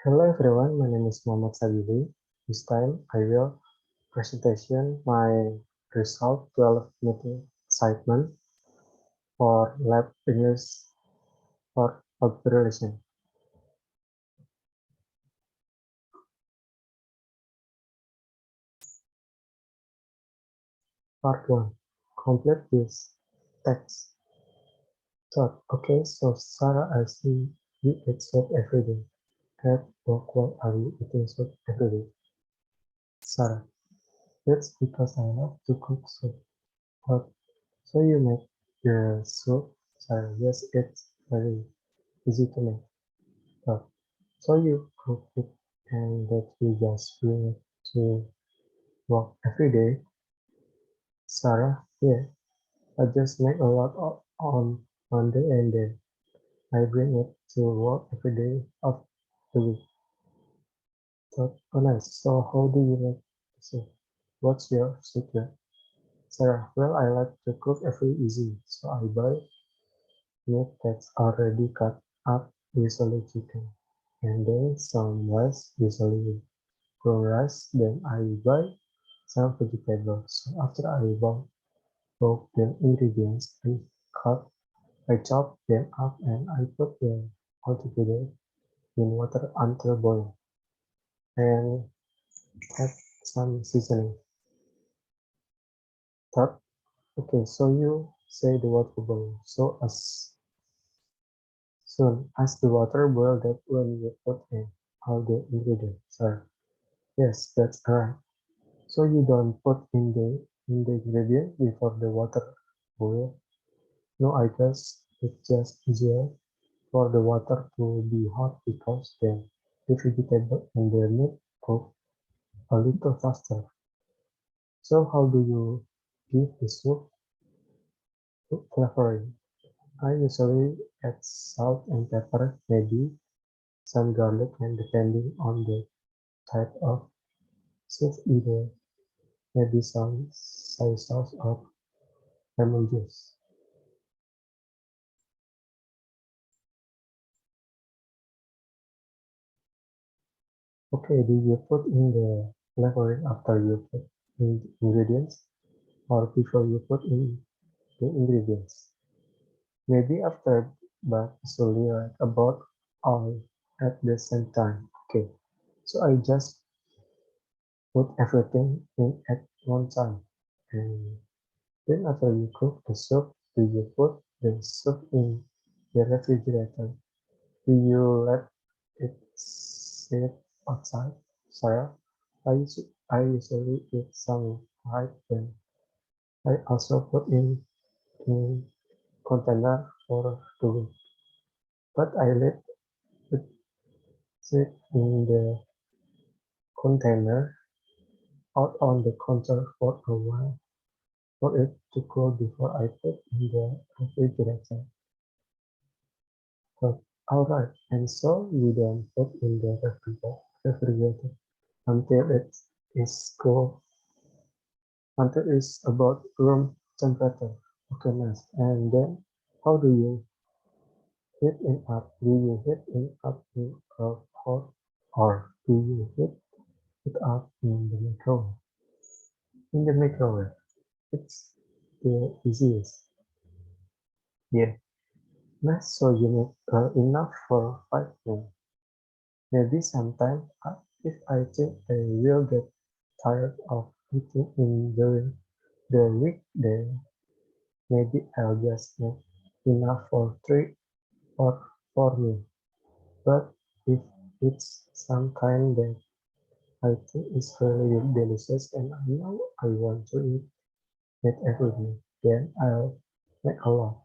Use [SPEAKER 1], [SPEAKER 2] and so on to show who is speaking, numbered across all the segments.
[SPEAKER 1] Hello everyone, my name is Sabily. This time I will presentation my result 12 meeting assignment for lab English for observation. Part 1. Complete this text. Thought, okay, so Sarah, I see you eat soup every day. At work, why are you eating soup every day? Sarah, that's because I love to cook soup. But so you make the soup? Sarah, yes, it's very easy to make. But so you cook it and that you just bring it to work every day? Sarah, yeah, I just make a lot on Monday and then I bring it to work every day of the week. Thought, oh nice, so how do you make the soup? What's your secret? Sarah, well, I like to cook every easy, so I buy meat that's already cut up, usually chicken, and then some rice, usually ground rice. Then I buy some vegetables. So after I bought both the ingredients, I chop them up and I put them all together in water until boil and add some seasoning. Third, okay, so you say the water boil. So as soon as the water boils, that when you put in all the ingredients. Sir, yes, that's right. So you don't put in the ingredient before the water boil. No, I guess it's just easier for the water to be hot because then the vegetable and the meat cook a little faster. So how do you give the soup flavoring? I usually add salt and pepper, maybe some garlic, and depending on the type of soup, either maybe some soy sauce or lemon juice. Okay, do you put in the flavoring after you put in the ingredients or before you put in the ingredients? Maybe after, but usually like about all at the same time. Okay, so I just put everything in at one time. And then after you cook the soup, do you put the soup in the refrigerator? Do you let it sit outside? Sarah, I usually eat some right then. I also put in container for 2 weeks, but I let it sit in the container out on the counter for a while for it to cool before I put in the refrigerator. But alright, and so you then put in the refrigerator until it is cool, until it's about room temperature. Okay, nice. And then how do you heat it up? Do you heat it up in a pot or do you heat it up in the microwave? In the microwave, it's the easiest. Yeah, nice. So you make enough for 5 minutes. Maybe sometime if I think I will get tired of eating in during the weekday, maybe I'll just make enough for 3 or 4 meals. But if it's some kind that I think is very delicious and I know I want to eat it every day, then I'll make a lot.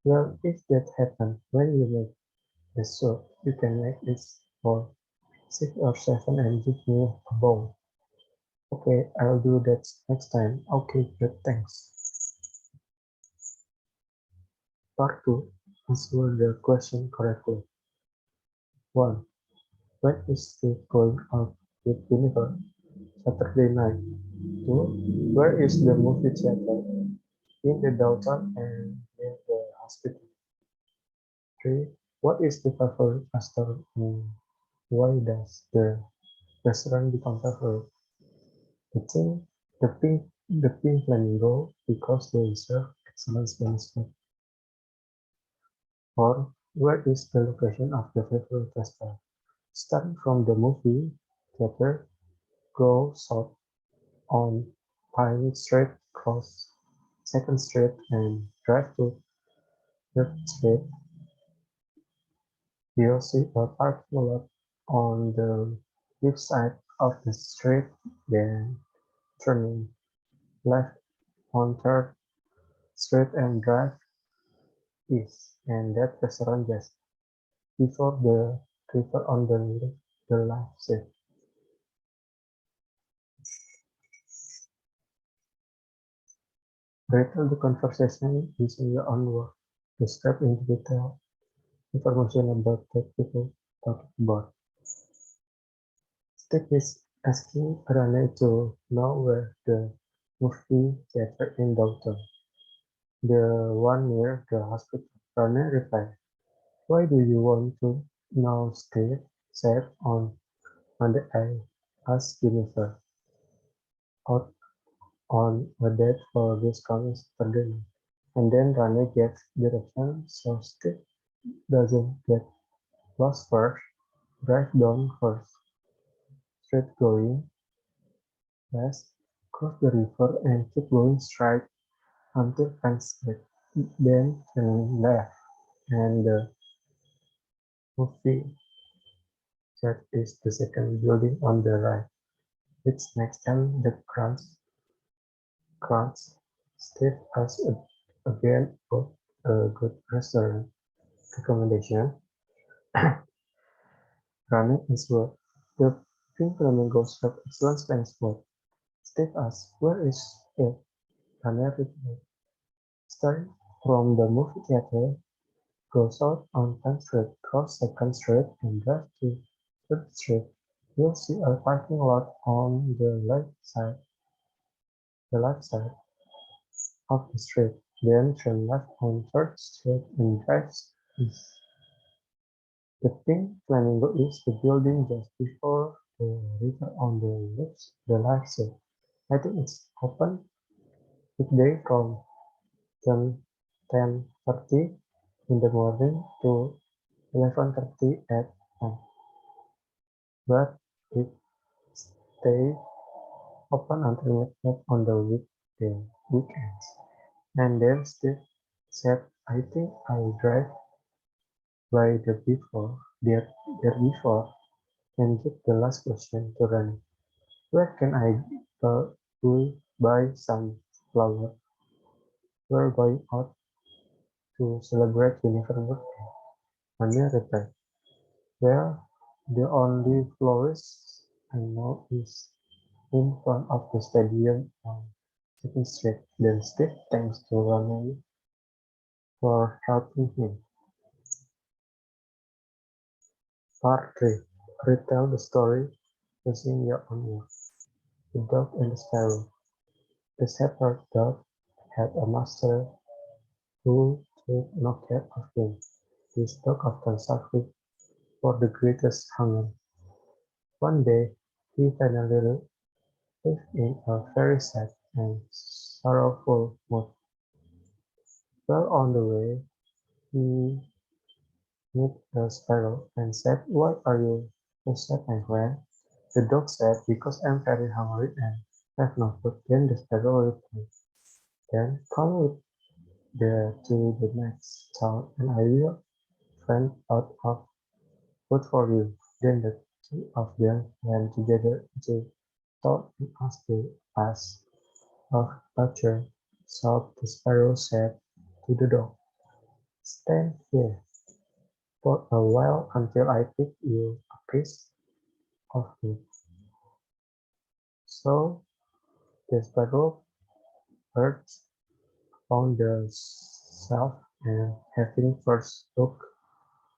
[SPEAKER 1] Well, if that happens when you make the soup, you can make it for 6 or 7 and give me a bowl. Okay, I'll do that next time. Okay, good, thanks. Part 2. Answer the question correctly. 1. When is Steve going out with Jennifer? Saturday night. 2. Where is the movie theater? In the downtown and near the hospital. 3. What is the favorite restaurant in Why does the restaurant become favorite? I think the pink flamingo because they serve excellent Spanish food. Or where is the location of the favorite restaurant? Starting from the movie theater, go south on Pine Street, cross Second Street, and drive to Third Street. You'll see a parking lot on the left side of the street, then turning left on Third Street and drive east, and that restaurant just before the river on the left side. Retell the conversation using your own words. Describe in detail information about that people talking about. Steve is asking Rane to know where the movie theater in downtown, the one near the hospital. Rane replied, "Why do you want to know, Steve?" said on Monday I asked Jennifer out on a date for this coming Saturday. And then Rane gets direction so Steve doesn't get lost first. Drive down First Street going west, cross the river and keep going straight until Pine Street. Then turn left and the movie set is the second building on the right. It's next time the crowds Steve asks again about a good restaurant recommendation. Running is what the Pink Flamingo serve excellent Spanish food. Steve asks, "Where is it?" Rane replied, "Starting from the movie theater, go south on Pine Street, cross Second Street, and drive to Third Street. You'll see a parking lot on the left side of the street. Then turn left on Third Street and drive east. The Pink Flamingo is the building just before the river on the left side. I think it's open weekday from 10:30 in the morning to 11:30 at night, but it stays open until midnight on the weekends. And then Steve said, "I think I drive by there before, and give the last question to Rani. Where can I go buy some flowers? We're going out to celebrate Jennifer's birthday." Rani replied, "Well, the only florist I know is in front of the stadium on Second Street." Then Steve thanks to Rani for helping him. Part 3. Retell the story using your own words. The Dog and the Sparrow. The shepherd dog had a master who took no care of him. This dog often suffered for the greatest hunger. One day, he finally lived in a very sad and sorrowful mood. Well on the way, he met a sparrow and said, "Why are you so sad, my friend?" The dog said, "Because I'm very hungry and have no food." Then the sparrow replied, "Then come with to the next town and I will find out of food for you." Then the two of them went together to town and asked to ask of pasture. So the sparrow said to the dog, "Stand here for a while until I pick you a piece of meat." So the sparrow perched on the shelf and having first looked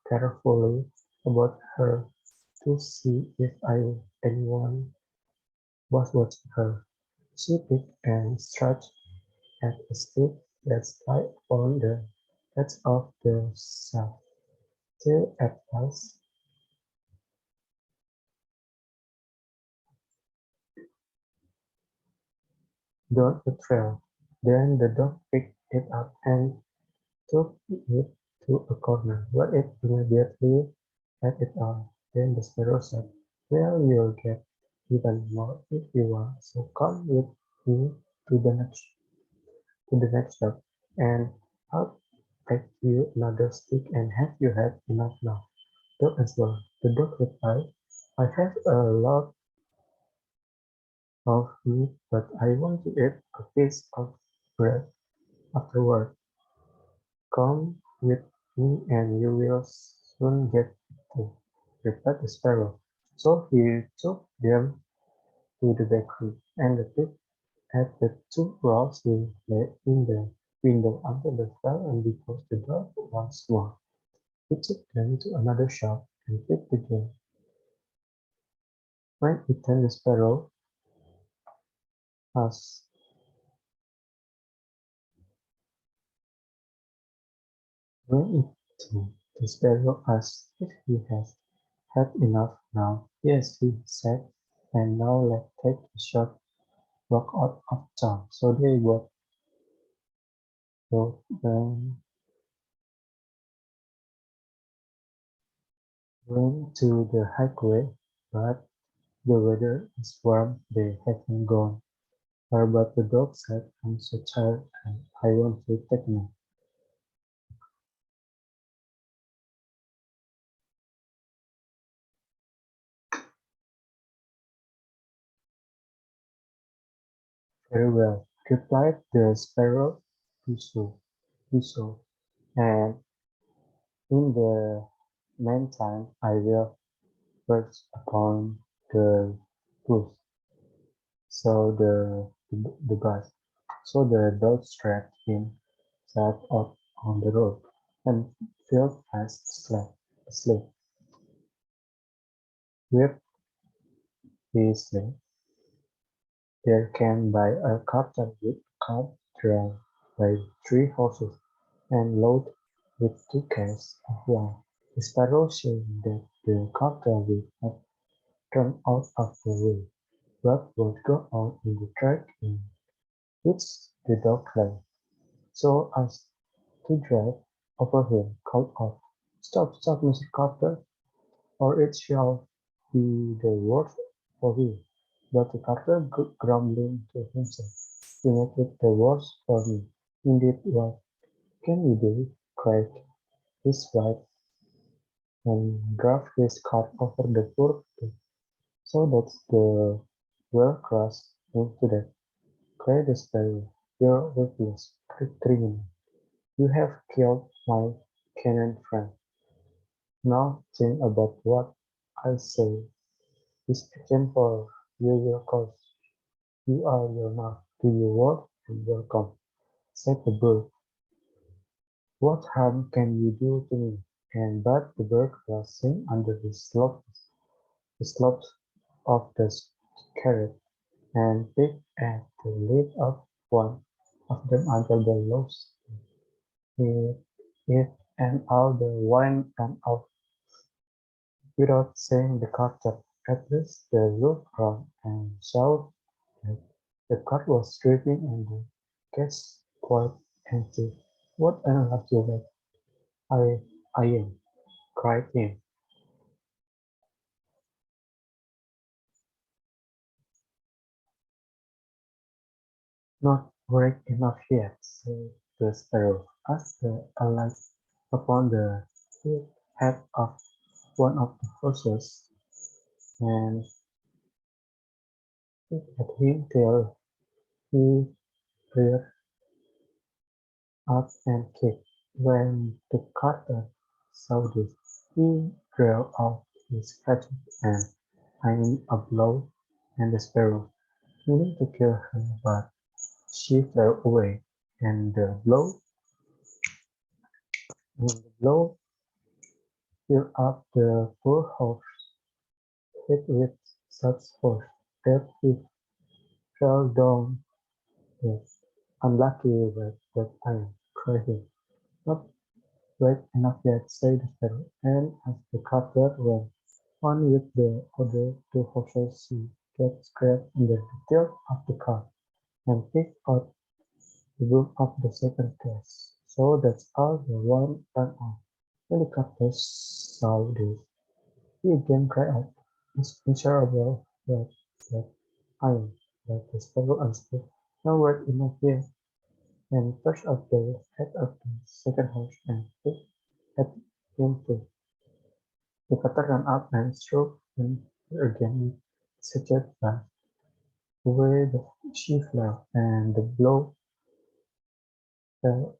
[SPEAKER 1] carefully about her to see if anyone was watching her, she picked and stretched at a stick that lay upon the edge of the shelf, till at last Don't betrayal. Then the dog picked it up and took it to a corner, where it immediately ate it all. Then the sparrow said, "Well, you'll get even more if you are, so come with me to the next step, and I'll take you another stick and have you had enough now." Dog answered. The dog replied, "I have a lot of meat, but I want to eat a piece of bread afterward. Come with me and you will soon get it," replied the sparrow. So he took them to the bakery, and the pig ate the two rolls he lay in the window until they fell and because the dog once more. He took them to another shop and picked again. When eaten, the sparrow asked, when eaten, the sparrow asked if he has had enough now. "Yes," he said, "and now let's take a short walk out of town." So they both went to the highway, but the weather is warm. They haven't gone far, but the dog said, "I'm so tired and I want to take a nap." "Very well," replied the sparrow, "do so, do so, and in the meantime I will perch upon the bush." So the bus. So the dog strapped himself up on the road and filled fast asleep. With his sleigh, there came by a carter with a cart drawn by 3 horses and loaded with 2 cans of wine. The sparrow, seeing that the carter would have turned out of the way, what would go on in the track in which the dog lay, so as to drive over him, called out, "Stop, stop, Mr. Carter, or it shall be the worse for you." But the carter, grumbling to himself, "You make it the worse for me. Indeed, what can we do?" cried his wife, and drove his cart over the poor pig, so that the well crushed him to death. Cried the sparrow, "You're worthless criminal. You have killed my canine friend. Now think about what I say. This action for you will cause. You are your mark. Do your work and welcome," said the bird. "What harm can you do to me?" And but the bird was seen under the slopes of the carrot, and picked at the lid of one of them until the loaves it, it and all the wine ran out. Without saying the carter, at least they looked round and saw that the cart was dripping and the cask quite empty. "What an unlucky wretch I am," cried he. "Not awake enough yet," said the sparrow, as the alight upon the head of one of the horses, and looked at him till he reared up and kicked. When the carter saw this, he drew out his hatchet and aimed a blow at the sparrow, meaning to kill her, but she flew away, and the blow filled up the poor horse head with such force that he fell down dead. "Unlucky wretch that I am," cried he. "Not wake enough yet," said the sparrow, and as the carter went on with the other 2 horses, she got scraped under the tail of the cart. and picked out the broom of the second class. So that's all the one ran out. When the captain saw this, he again cried out, "It's miserable that I am." But the sparrow answered, "No word enough here," and pushed up the head of the second horse and picked at him too. The cutter ran up and struck him again with such a blast. Away she fell, and the blow fell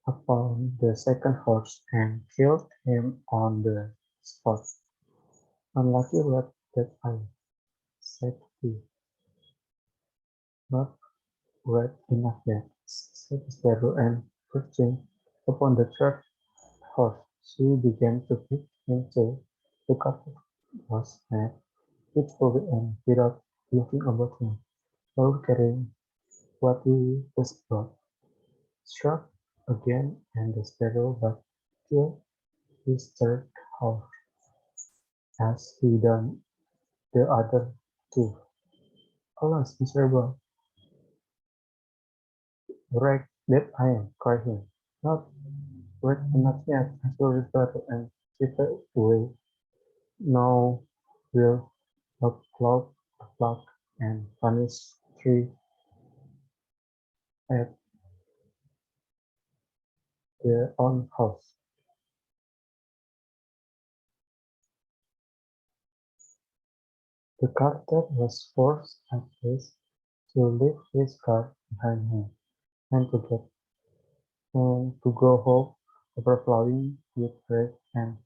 [SPEAKER 1] upon the second horse and killed him on the spot. "Unlucky rat that I am," said he. "Not rat enough yet," said the sparrow, and perching upon the third horse, she began to pick him too. The cutter was mad, fitfully and without looking about him, or carrying what he was brought, struck again and the sparrow but killed his third horse, as he done the other two. "Alas, miserable wretch that I am!" cried he. "Not wretch enough yet," answered the sparrow, and flitted away. "Now will pluck and punish three at their own house." The carter was forced at last to leave his cart behind him, and to go home overflowing with rage and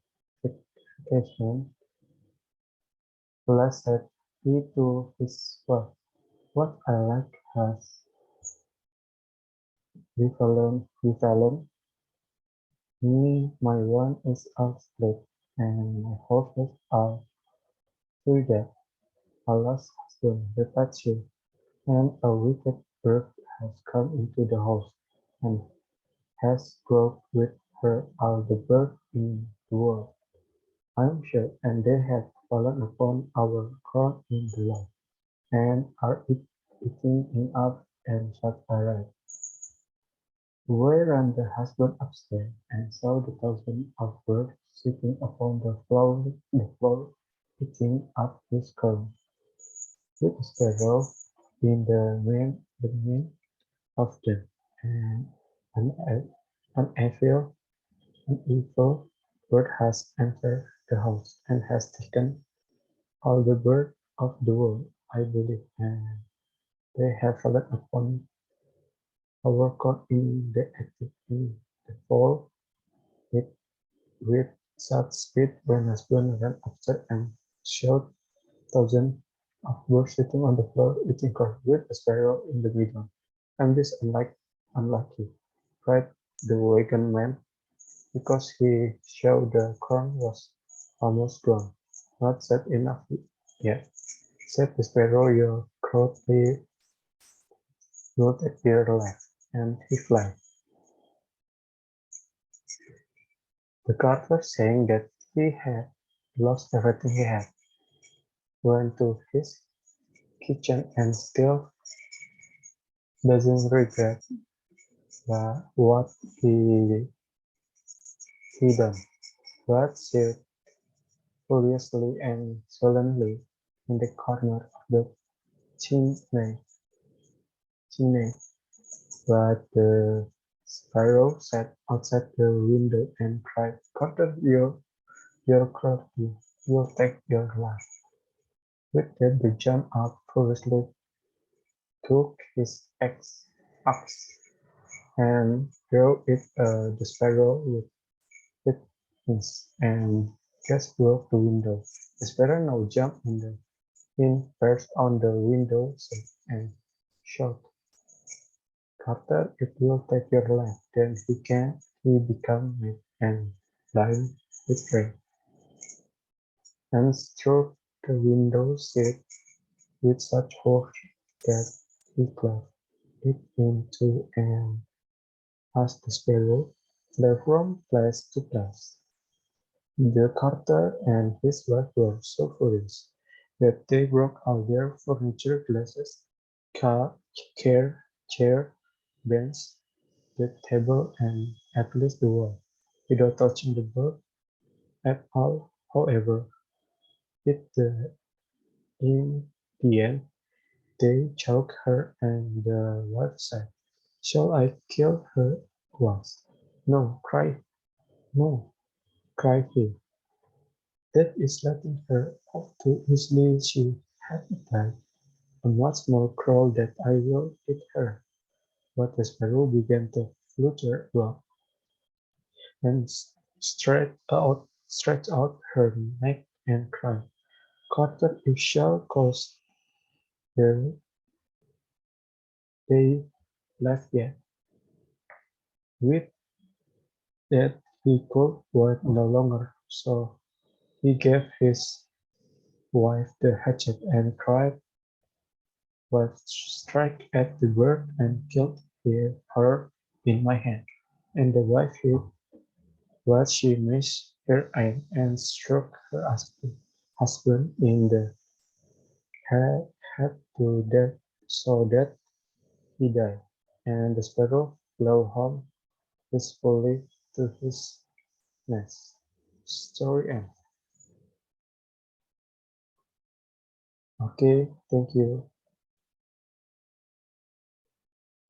[SPEAKER 1] vexation. Alas, said he to his wife, "what I lack has befallen me. My wine is all split, and my horses are dead. Alas, husband," replied she, "and a wicked bird has come into the house, and has brought with her all the birds in the world, I am sure, and they have fallen upon our corn in the loft, and are eating it up and such a right." Away ran the husband upstairs, and saw the thousands of birds sitting upon the floor, eating up his corn, with the sparrow in the midst of them, and an, an evil bird has entered the house, and has taken all the birds of the world, I believe, and they have fallen upon our court in the attic in the fall it with such speed when husband ran upstairs and showed thousands of birds sitting on the floor eating corn, with a sparrow in the middle. "I'm this unlucky," cried the wagon man, because he saw the corn was almost gone. "Not sad enough yet," said the sparrow, "your crowdly looked at your left, and he fly." The carter, saying that he had lost everything he had, went to his kitchen and still doesn't regret what he done, but sat furiously and sullenly in the corner of the chimney. But the sparrow sat outside the window and cried, "Carter, your cruelty will take your life." With that they jumped up furiously, took his axe, and drove it the sparrow with its and just broke the window. The sparrow now jumped in perched on the window sill and shouted, "Carter, it will take your life." Then he became mad and blind with rage, and struck the window sill with such force that he cleft it in two and, as the sparrow, flew from place to place. The carter and his wife were so furious that they broke all their furniture, glasses, chair, bench, the table, and at least the wall, without touching the bird at all. However, in the end, they choked her, and the wife said, "Shall I kill her once?" "No," "No," cried he. "That is letting her off too easily. She had died. A much more cruel that I will eat her." But the sparrow began to flutter about, and stretched out her neck and cried, "Quarter if shall cause the day left yet." With that he could wait no longer, so he gave his wife the hatchet and cried, "Wife, strike at the bird and kill her in my hand." And the wife hid what she missed her aim and struck her husband in the head to death, so that he died, and the sparrow flew home peacefully to his nest. Story end. Okay, thank you.